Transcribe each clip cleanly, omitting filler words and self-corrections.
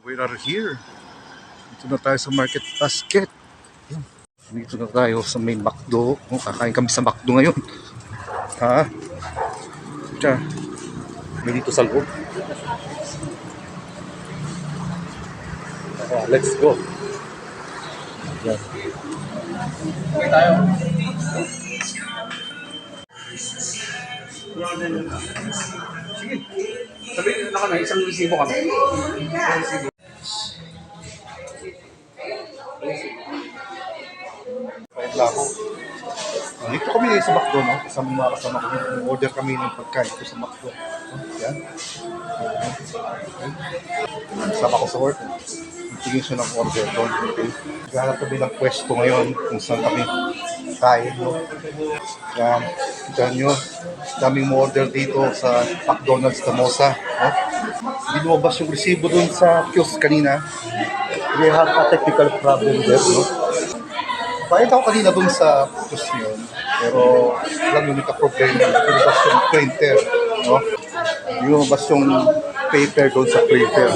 We are here. Dito na tayo sa Market Basket. Yan. Dito na tayo sa main McDo. Kakain kami sa McDo ngayon. Ha? Diyan. May dito sa loob. Let's go. Yan. Okay tayo. Sige. Sabihin na kami, isang resibo kami. Kahit lang ako. Dito kami sa McDo, no? Kasama ko. Order kami ng pagkain ko sa McDo. Yan. Sama ko sa work. Tingin siya ng order doon. Okay? Gahanap kami ng pwesto ngayon kung saan kami kain. No? Yan. Kita nyo. Daming mo order dito sa McDonald's Tamosa. No? Hindi lumabas yung resibo doon sa kiosk kanina. We have a technical problem there. No? Bayad ako kanina doon sa kiosk yun. Pero alam yung nagka-problema. Lumabas yung printer. No? Lumabas yung paper doon sa printer.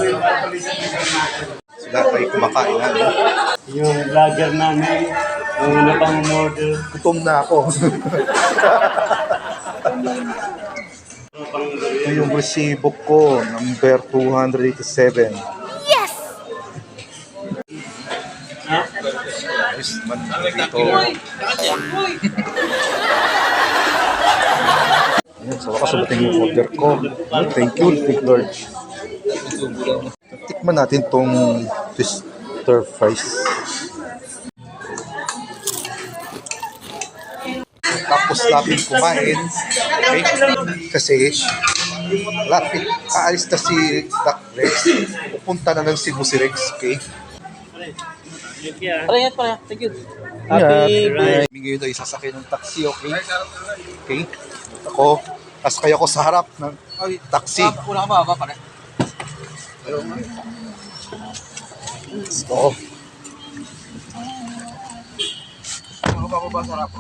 Sila tayo kumakain na. No? Yung vlogger namin, yung una pang order. Gutom na ako. Ito yung resibo ko, number 287. Yes! Yes, man dito. Ayan, sa wakas umating yung order ko. Thank you, Lord. Tikman natin tong stir fries. Tapos lapit kumain. Okay? Kasi lapit aalis na si Doc Rex. Pupunta na ng Cebu si Rex. Okay? Parehas. Thank you. Happy birthday. Ngayon tayo sasakay ng taxi. Okay? Okay? Ako. Tapos kaya ko sa harap ng taxi. Una ka ba pare? Let's go. Ako ba sa harap?